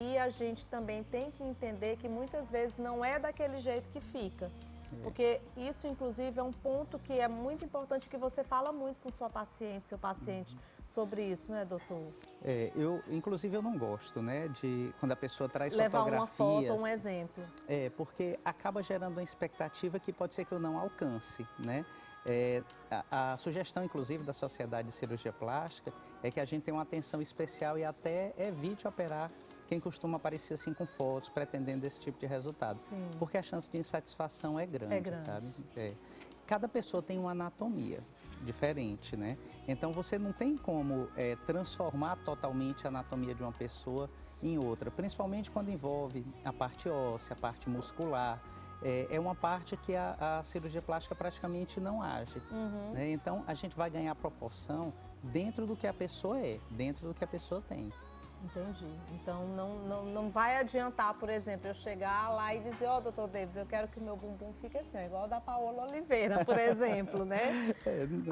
E a gente também tem que entender que muitas vezes não é daquele jeito que fica. Porque isso, inclusive, é um ponto que é muito importante, que você fala muito com sua paciente, seu paciente, sobre isso, né, doutor? Inclusive, eu não gosto, né, de quando a pessoa traz Levar uma foto, fotografias. um exemplo. Porque acaba gerando uma expectativa que pode ser que eu não alcance, né? A sugestão, inclusive, da Sociedade de Cirurgia Plástica é que a gente tenha uma atenção especial e até evite operar quem costuma aparecer assim com fotos, pretendendo esse tipo de resultado. Sim. Porque a chance de insatisfação é grande, É grande. sabe? Cada pessoa tem uma anatomia diferente, né? Então você não tem como transformar totalmente a anatomia de uma pessoa em outra, principalmente quando envolve a parte óssea, a parte muscular. É uma parte que a cirurgia plástica praticamente não age. Né? Então a gente vai ganhar proporção dentro do que a pessoa é, dentro do que a pessoa tem. Entendi. Então não vai adiantar, por exemplo, eu chegar lá e dizer, ó, doutor Davis, eu quero que o meu bumbum fique assim, ó, igual o da Paola Oliveira, por exemplo, né?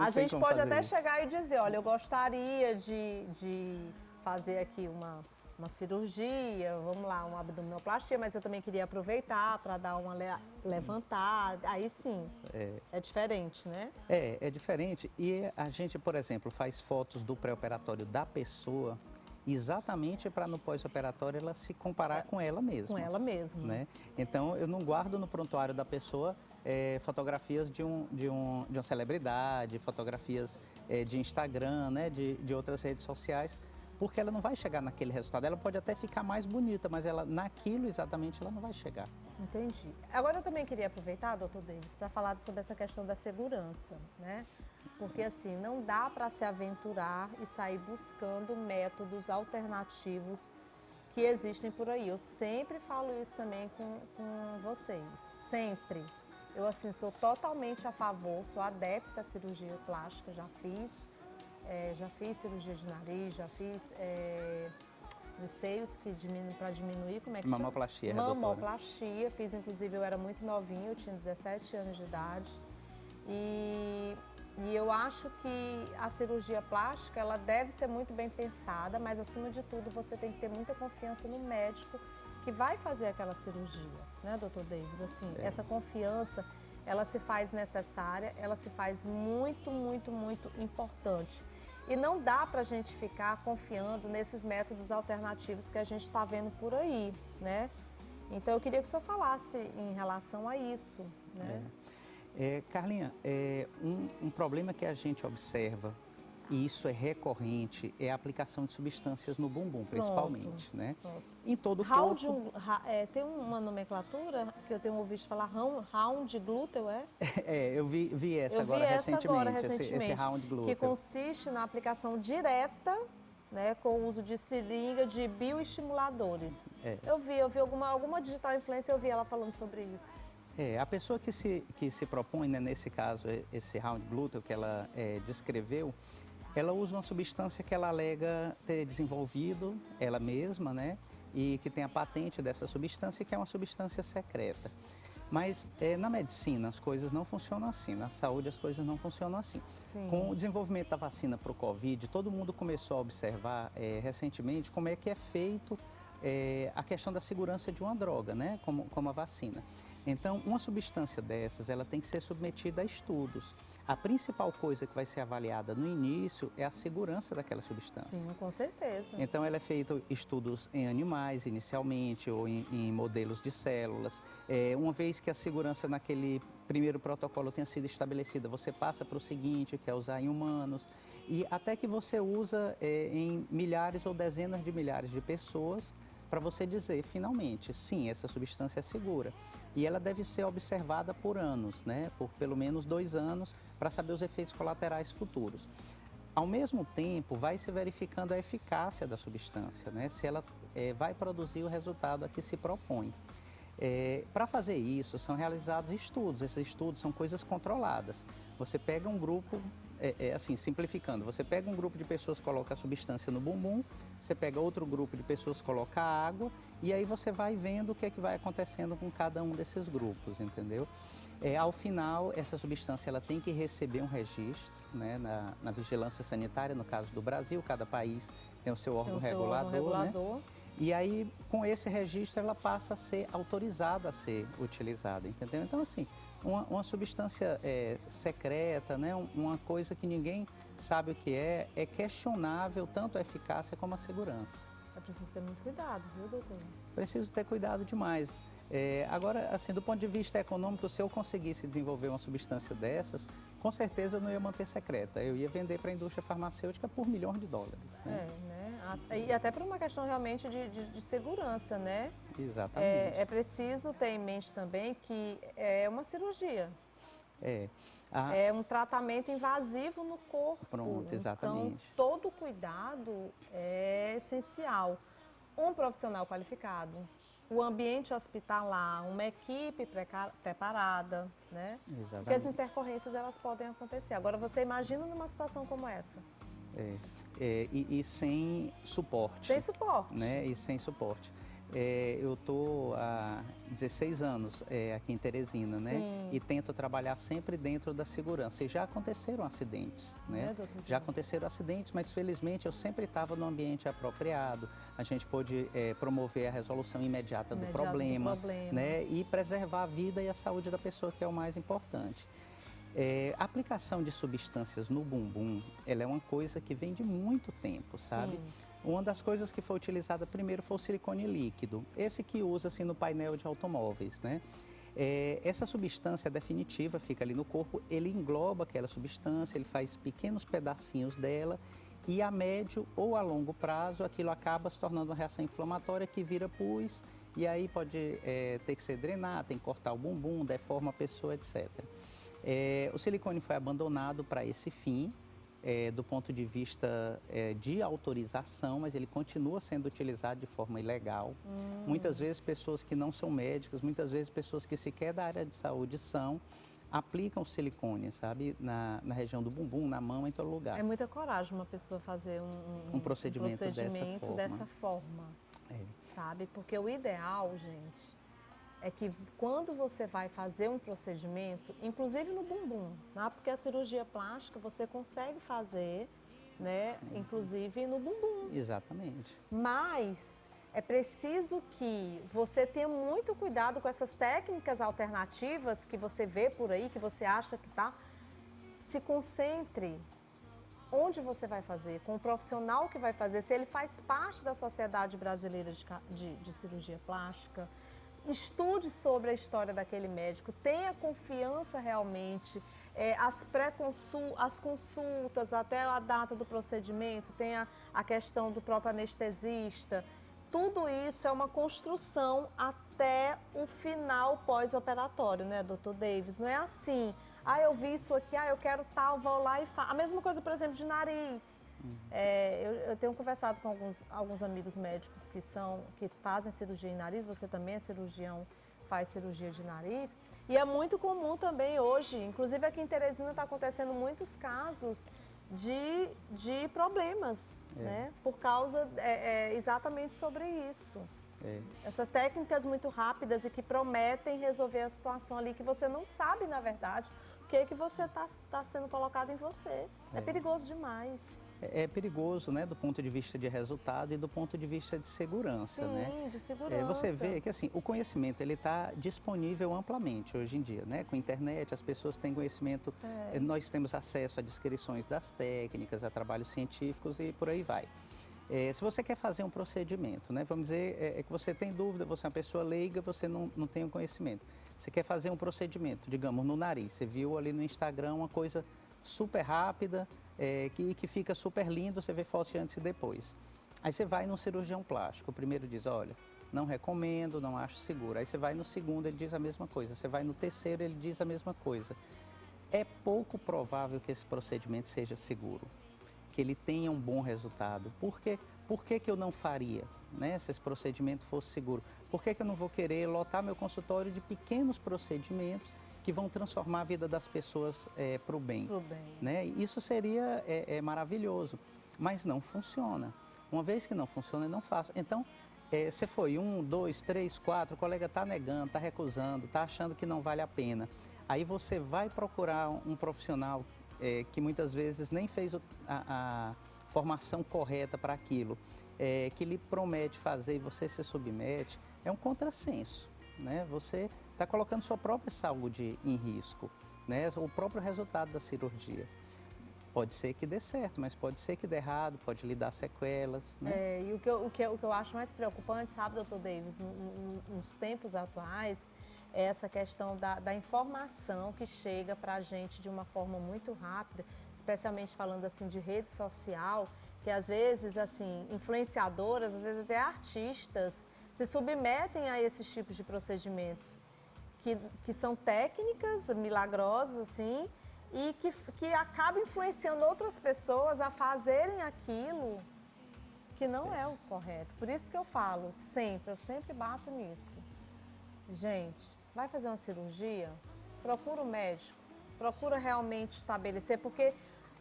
A gente pode até chegar e dizer, olha, eu gostaria de fazer aqui uma cirurgia, vamos lá, uma abdominoplastia, mas eu também queria aproveitar para dar uma levantada. Aí sim, é diferente, né? É diferente. E a gente, por exemplo, faz fotos do pré-operatório da pessoa exatamente para no pós-operatório ela se comparar com ela mesma. Com ela mesma. Né? Então, eu não guardo no prontuário da pessoa fotografias de uma celebridade, fotografias de Instagram, né? de outras redes sociais, porque ela não vai chegar naquele resultado. Ela pode até ficar mais bonita, mas ela naquilo exatamente ela não vai chegar. Entendi. Agora eu também queria aproveitar, doutor Davis, para falar sobre essa questão da segurança, né? Porque assim, não dá para se aventurar e sair buscando métodos alternativos que existem por aí. Eu sempre falo isso também com vocês, sempre. Eu assim, sou totalmente a favor, sou adepta à cirurgia plástica, já fiz cirurgia de nariz, já fiz dos seios para diminuir, como é que Mamoplastia, chama? doutora. Mamoplastia, fiz inclusive, eu era muito novinha, eu tinha 17 anos de idade. E eu acho que a cirurgia plástica, ela deve ser muito bem pensada, mas acima de tudo você tem que ter muita confiança no médico que vai fazer aquela cirurgia, né, doutor Davis? Assim, essa confiança, ela se faz necessária, ela se faz muito, muito, muito importante. E não dá para a gente ficar confiando nesses métodos alternativos que a gente está vendo por aí, né? Então eu queria que o senhor falasse em relação a isso, né? Carlinha, um problema que a gente observa, e isso é recorrente, é a aplicação de substâncias no bumbum, principalmente, né? Em todo o corpo. Tem uma nomenclatura que eu tenho ouvido falar, round glúteo, é? Eu vi essa Eu agora vi essa agora recentemente, esse round glúteo. que consiste na aplicação direta, né, com o uso de seringa de bioestimuladores. Eu vi alguma digital influencer, eu vi ela falando sobre isso. A pessoa que se propõe, né, nesse caso, esse round glúteo que ela descreveu, ela usa uma substância que ela alega ter desenvolvido ela mesma, né, e que tem a patente dessa substância, que é uma substância secreta. Mas na medicina as coisas não funcionam assim, na saúde as coisas não funcionam assim. Sim. Com o desenvolvimento da vacina para o Covid, todo mundo começou a observar recentemente como é que é feito a questão da segurança de uma droga, né, como a vacina. Então, uma substância dessas, ela tem que ser submetida a estudos. A principal coisa que vai ser avaliada no início é a segurança daquela substância. Sim, com certeza. Então, ela é feita estudos em animais, inicialmente, ou em modelos de células. Uma vez que a segurança naquele primeiro protocolo tenha sido estabelecida, você passa para o seguinte, que é usar em humanos, e até que você usa em milhares ou dezenas de milhares de pessoas, para você dizer, finalmente, sim, essa substância é segura. E ela deve ser observada por anos, né? Por pelo menos 2 anos, para saber os efeitos colaterais futuros. Ao mesmo tempo, vai se verificando a eficácia da substância, né? Se ela vai produzir o resultado a que se propõe. Para fazer isso, são realizados estudos. Esses estudos são coisas controladas. Você pega um grupo, assim, simplificando, você pega um grupo de pessoas, coloca a substância no bumbum, você pega outro grupo de pessoas, coloca água, e aí você vai vendo o que é que vai acontecendo com cada um desses grupos, entendeu? Ao final, essa substância ela tem que receber um registro, né, na vigilância sanitária, no caso do Brasil, cada país tem o seu órgão regulador. Né? E aí, com esse registro, ela passa a ser autorizada a ser utilizada, entendeu? Então, assim, uma substância secreta, né? Uma coisa que ninguém sabe o que é questionável tanto a eficácia como a segurança. É preciso ter muito cuidado, viu, doutor? Preciso ter cuidado demais. Agora, assim, do ponto de vista econômico, se eu conseguisse desenvolver uma substância dessas, com certeza eu não ia manter secreta. Eu ia vender para a indústria farmacêutica por milhões de dólares. Né? E até por uma questão realmente de segurança, né? Exatamente. É preciso ter em mente também que é uma cirurgia. É um tratamento invasivo no corpo. Pronto, exatamente. Então, todo cuidado é essencial. Um profissional qualificado, o ambiente hospitalar, uma equipe preparada, né? Exatamente. Porque as intercorrências, elas podem acontecer. Agora, você imagina numa situação como essa. E sem suporte. Sem suporte. Né? E sem suporte. Eu estou há 16 anos aqui em Teresina, né? Sim. E tento trabalhar sempre dentro da segurança. E já aconteceram acidentes, né? Já aconteceram acidentes, mas felizmente eu sempre estava no ambiente apropriado. A gente pôde promover a resolução imediata do problema, né? E preservar a vida e a saúde da pessoa, que é o mais importante. A aplicação de substâncias no bumbum, ela é uma coisa que vem de muito tempo, sabe? Sim. Uma das coisas que foi utilizada primeiro foi o silicone líquido, esse que usa assim no painel de automóveis, né? Essa substância definitiva fica ali no corpo, ele engloba aquela substância, ele faz pequenos pedacinhos dela e a médio ou a longo prazo aquilo acaba se tornando uma reação inflamatória que vira pus e aí pode ter que ser drenado, tem que cortar o bumbum, deforma a pessoa, etc. O silicone foi abandonado para esse fim, do ponto de vista de autorização, mas ele continua sendo utilizado de forma ilegal. Muitas vezes pessoas que não são médicas, muitas vezes pessoas que sequer da área de saúde aplicam silicone, sabe? Na região do bumbum, na mão, em todo lugar. É muita coragem uma pessoa fazer um procedimento dessa forma. Sabe? Porque o ideal, gente, é que quando você vai fazer um procedimento, inclusive no bumbum, né? Porque a cirurgia plástica você consegue fazer, né? Inclusive no bumbum. Exatamente. Mas é preciso que você tenha muito cuidado com essas técnicas alternativas que você vê por aí, que você acha que tá. Se concentre onde você vai fazer, com o profissional que vai fazer, se ele faz parte da Sociedade Brasileira de Cirurgia Plástica. Estude sobre a história daquele médico, tenha confiança realmente, as consultas, até a data do procedimento, tem a questão do próprio anestesista. Tudo isso é uma construção até o final pós-operatório, né, doutor Davis? Não é assim, eu vi isso aqui, eu quero tal, vou lá e faço. A mesma coisa, por exemplo, de nariz. Eu tenho conversado com alguns amigos médicos que fazem cirurgia em nariz, você também é cirurgião, faz cirurgia de nariz, e é muito comum também hoje, inclusive aqui em Teresina está acontecendo muitos casos de problemas, né? Por causa exatamente sobre isso. Essas técnicas muito rápidas e que prometem resolver a situação ali que você não sabe, na verdade, o que você está sendo colocado em você. É perigoso demais. É perigoso, né, do ponto de vista de resultado e do ponto de vista de segurança, Sim, né? De segurança. Você vê que assim, o conhecimento ele está disponível amplamente hoje em dia, né? Com a internet as pessoas têm conhecimento, nós temos acesso a descrições das técnicas, a trabalhos científicos e por aí vai. Se você quer fazer um procedimento, né, vamos dizer que você tem dúvida, você é uma pessoa leiga, você não tem o conhecimento. Você quer fazer um procedimento, digamos, no nariz, você viu ali no Instagram uma coisa super rápida, que fica super lindo, você vê fotos de antes e depois. Aí você vai num cirurgião plástico, o primeiro diz, olha, não recomendo, não acho seguro. Aí você vai no segundo, ele diz a mesma coisa. Você vai no terceiro, ele diz a mesma coisa. É pouco provável que esse procedimento seja seguro, que ele tenha um bom resultado. Por que que eu não faria, né, se esse procedimento fosse seguro? Por que que eu não vou querer lotar meu consultório de pequenos procedimentos que vão transformar a vida das pessoas para o bem? Né? Isso seria maravilhoso, mas não funciona. Uma vez que não funciona, eu não faço. Então, você foi 1, 2, 3, 4, o colega está negando, está recusando, está achando que não vale a pena. Aí você vai procurar um profissional que muitas vezes nem fez a formação correta para aquilo. que lhe promete fazer e você se submete, é um contrassenso, né? Você está colocando sua própria saúde em risco, né? O próprio resultado da cirurgia. Pode ser que dê certo, mas pode ser que dê errado, pode lhe dar sequelas, né? E o que eu acho mais preocupante, sabe, doutor Davis, nos tempos atuais, é essa questão da informação que chega para a gente de uma forma muito rápida, especialmente falando assim de rede social, que às vezes, assim, influenciadoras, às vezes até artistas, se submetem a esses tipos de procedimentos que são técnicas milagrosas, assim, e que acaba influenciando outras pessoas a fazerem aquilo que não é o correto. Por isso que eu falo sempre, eu sempre bato nisso. Gente, vai fazer uma cirurgia? Procura o médico, procura realmente estabelecer, porque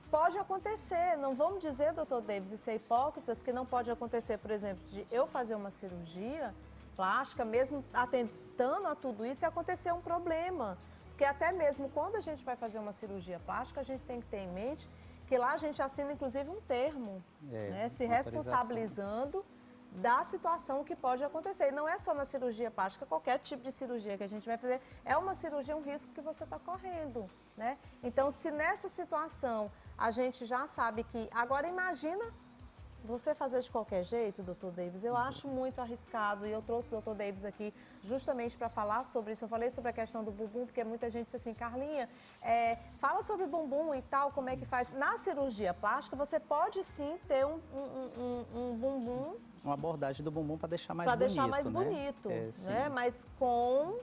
pode acontecer, não vamos dizer, doutor Davis, e ser hipócritas, que não pode acontecer, por exemplo, de eu fazer uma cirurgia plástica, mesmo atentando a tudo isso, e acontecer um problema. Porque até mesmo quando a gente vai fazer uma cirurgia plástica, a gente tem que ter em mente que lá a gente assina inclusive um termo, né, se responsabilizando da situação que pode acontecer. E não é só na cirurgia plástica, qualquer tipo de cirurgia que a gente vai fazer, é uma cirurgia, um risco que você está correndo, né? Então, se nessa situação a gente já sabe que... Agora, imagina você fazer de qualquer jeito, doutor Davis, eu acho muito arriscado, e eu trouxe o doutor Davis aqui justamente para falar sobre isso. Eu falei sobre a questão do bumbum, porque muita gente disse assim, Carlinha, fala sobre bumbum e tal, como é que faz. Na cirurgia plástica, você pode sim ter um bumbum... Uma abordagem do bumbum para deixar mais bonito, bonito, deixar mais bonito, né? Mas com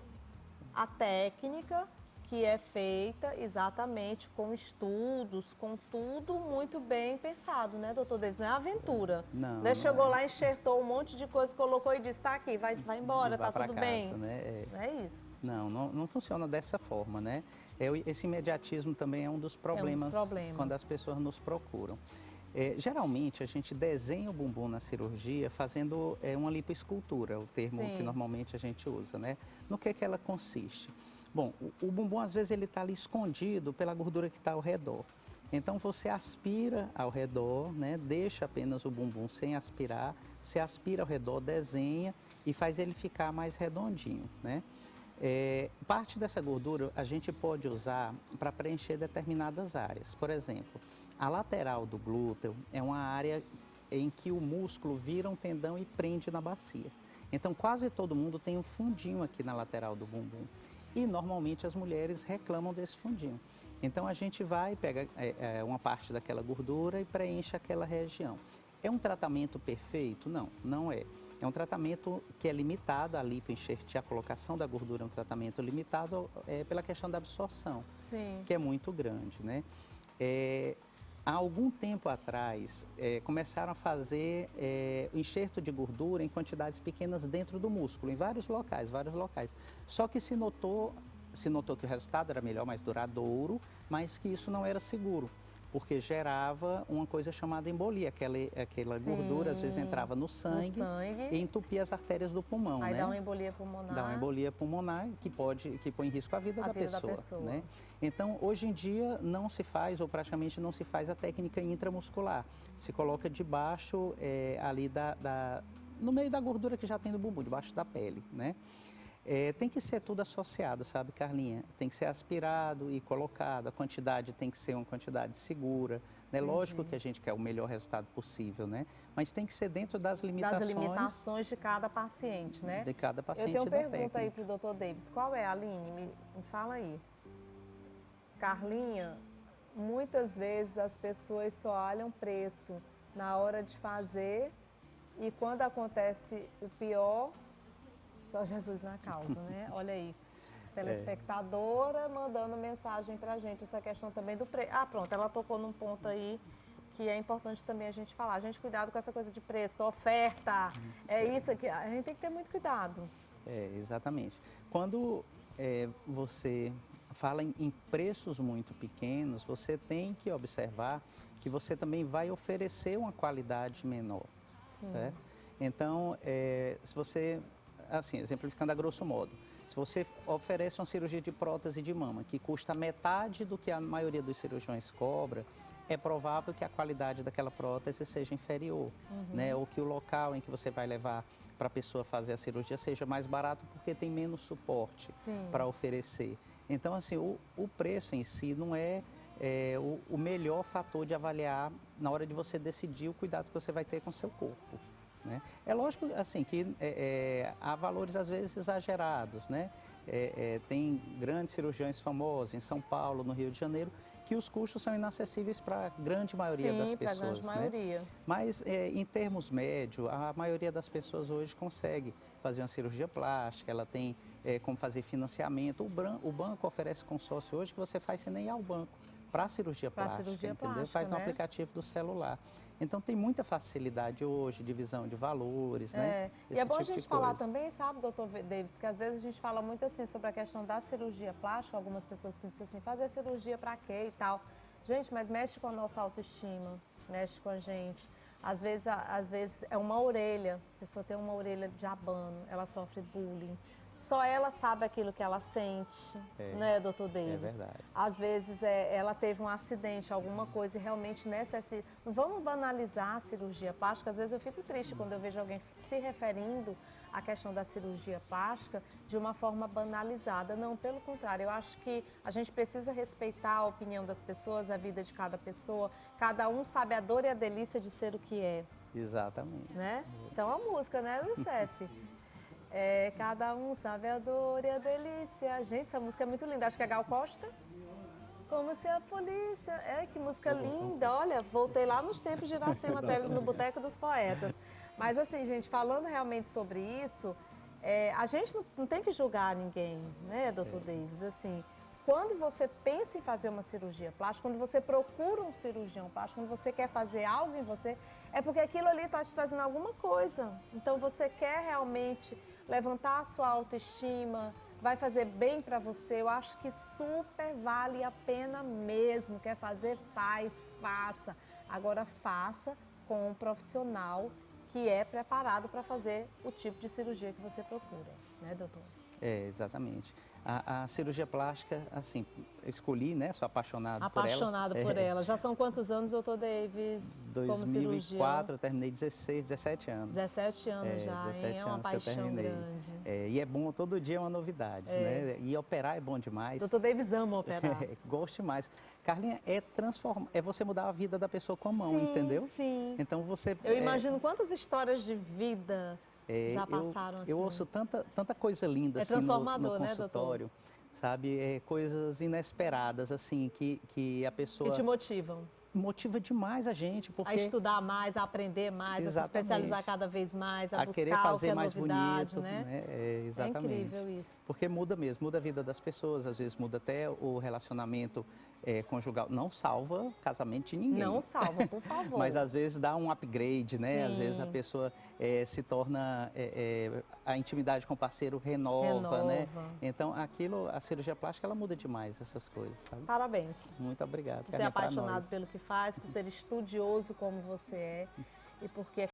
a técnica que é feita exatamente com estudos, com tudo muito bem pensado, né, doutor Davis? Não é aventura. Não, né? Chegou lá, enxertou um monte de coisa, colocou e disse, tá aqui, vai embora, tá tudo bem. Né? É isso. Não funciona dessa forma, né? Esse imediatismo também é um dos problemas, quando as pessoas nos procuram. Geralmente a gente desenha o bumbum na cirurgia fazendo uma lipoescultura, o termo que normalmente a gente usa, né? No que ela consiste? Bom, o bumbum às vezes ele está ali escondido pela gordura que está ao redor. Então você aspira ao redor, né? Deixa apenas o bumbum sem aspirar, você aspira ao redor, desenha e faz ele ficar mais redondinho, né? Parte dessa gordura a gente pode usar para preencher determinadas áreas. Por exemplo, a lateral do glúteo é uma área em que o músculo vira um tendão e prende na bacia. Então quase todo mundo tem um fundinho aqui na lateral do bumbum. E normalmente as mulheres reclamam desse fundinho. Então a gente vai, pega uma parte daquela gordura e preenche aquela região. É um tratamento perfeito? Não, não é. É um tratamento que é limitado, a lipoenxertia, a colocação da gordura é um tratamento limitado pela questão da absorção, que é muito grande, né? Há algum tempo atrás, começaram a fazer enxerto de gordura em quantidades pequenas dentro do músculo, em vários locais. Só que se notou que o resultado era melhor, mais duradouro, mas que isso não era seguro, porque gerava uma coisa chamada embolia, aquela gordura às vezes entrava no sangue e entupia as artérias do pulmão, Aí né? dá uma embolia pulmonar. Dá uma embolia pulmonar que põe em risco a vida da pessoa, né? Então, hoje em dia não se faz, ou praticamente não se faz a técnica intramuscular. Se coloca debaixo ali no meio da gordura que já tem no bumbum, debaixo da pele, né? Tem que ser tudo associado, sabe, Carlinha? Tem que ser aspirado e colocado, a quantidade tem que ser uma quantidade segura, né? Lógico que a gente quer o melhor resultado possível, né? Mas tem que ser dentro das limitações... Das limitações de cada paciente, né? De cada paciente. Eu tenho uma pergunta aí para o doutor Davis. Qual é, Aline? Me fala aí. Carlinha, muitas vezes as pessoas só olham preço na hora de fazer e quando acontece o pior... Só Jesus na causa, né? Olha aí, telespectadora mandando mensagem pra gente, essa questão também do preço. Ah, pronto, ela tocou num ponto aí que é importante também a gente falar. Gente, cuidado com essa coisa de preço, oferta, isso aqui, a gente tem que ter muito cuidado. Exatamente. Quando você fala em preços muito pequenos, você tem que observar que você também vai oferecer uma qualidade menor, certo? Então, se você... Assim, exemplificando a grosso modo, se você oferece uma cirurgia de prótese de mama que custa metade do que a maioria dos cirurgiões cobra, é provável que a qualidade daquela prótese seja inferior, né? Ou que o local em que você vai levar para a pessoa fazer a cirurgia seja mais barato porque tem menos suporte para oferecer. Então, assim, o preço em si não é, o melhor fator de avaliar na hora de você decidir o cuidado que você vai ter com o seu corpo, né? É lógico, assim, que há valores às vezes exagerados, né? Tem grandes cirurgiões famosos em São Paulo, no Rio de Janeiro, que os custos são inacessíveis para a grande maioria das pessoas. Sim, para a grande maioria. Né? Mas, em termos médios, a maioria das pessoas hoje consegue fazer uma cirurgia plástica, ela tem como fazer financiamento. O banco oferece consórcio hoje que você faz sem nem ir ao banco para a cirurgia plástica, entendeu? Faz no aplicativo do celular. Então, tem muita facilidade hoje, divisão de valores, né? E é bom a gente falar também, sabe, doutor Davis, que às vezes a gente fala muito assim sobre a questão da cirurgia plástica, algumas pessoas que dizem assim, fazer cirurgia para quê e tal. Gente, mas mexe com a nossa autoestima, mexe com a gente. Às vezes é uma orelha, a pessoa tem uma orelha de abano, ela sofre bullying. Só ela sabe aquilo que ela sente, né, doutor Davis? É verdade. Às vezes ela teve um acidente, alguma coisa e realmente necessita. Não vamos banalizar a cirurgia plástica. Às vezes eu fico triste quando eu vejo alguém se referindo à questão da cirurgia plástica de uma forma banalizada. Não, pelo contrário, eu acho que a gente precisa respeitar a opinião das pessoas, a vida de cada pessoa. Cada um sabe a dor e a delícia de ser o que é. Exatamente. Né? Isso é uma música, né, Youssef? Cada um sabe a dor e a delícia. Gente, essa música é muito linda. Acho que é Gal Costa. Como se a polícia... Que música linda. Olha, voltei lá nos tempos de Iracema Teles, no Boteco dos Poetas. Mas assim, gente, falando realmente sobre isso, a gente não tem que julgar ninguém, né, doutor Davis? Assim, quando você pensa em fazer uma cirurgia plástica, quando você procura um cirurgião plástico, quando você quer fazer algo em você, é porque aquilo ali está te trazendo alguma coisa. Então, você quer realmente levantar a sua autoestima, vai fazer bem para você. Eu acho que super vale a pena mesmo. Quer fazer, faça. Agora, faça com um profissional que é preparado para fazer o tipo de cirurgia que você procura, né, doutor? Exatamente. A cirurgia plástica, assim, escolhi, né? Sou apaixonado por ela. Apaixonado por ela. Já são quantos anos, doutor Davis, como cirurgião? 2004, eu terminei 17 anos. 17 anos já, 17 hein? É uma anos que eu paixão terminei. grande. E é bom, todo dia é uma novidade, né? E operar é bom demais. Doutor Davis ama operar. Gosto demais. Carlinha, é você mudar a vida da pessoa com a mão, entendeu? Sim. Então você... Eu imagino quantas histórias de vida já passaram assim. Eu ouço tanta coisa linda assim, no consultório, né, sabe? Coisas inesperadas, assim, que a pessoa... Que te motivam. Motiva demais a gente, porque... A estudar mais, a aprender mais, a se especializar cada vez mais, a buscar querer fazer o que é mais novidade, bonito, né? Exatamente. É incrível isso. Porque muda mesmo, muda a vida das pessoas, às vezes muda até o relacionamento conjugal. Não salva casamento de ninguém. Não salva, por favor. Mas às vezes dá um upgrade, né? Sim. Às vezes a pessoa se torna... a intimidade com o parceiro renova, né? Então a cirurgia plástica, ela muda demais essas coisas, sabe? Parabéns. Muito obrigado. Por ser apaixonado pelo que faz, por ser estudioso como você é e porque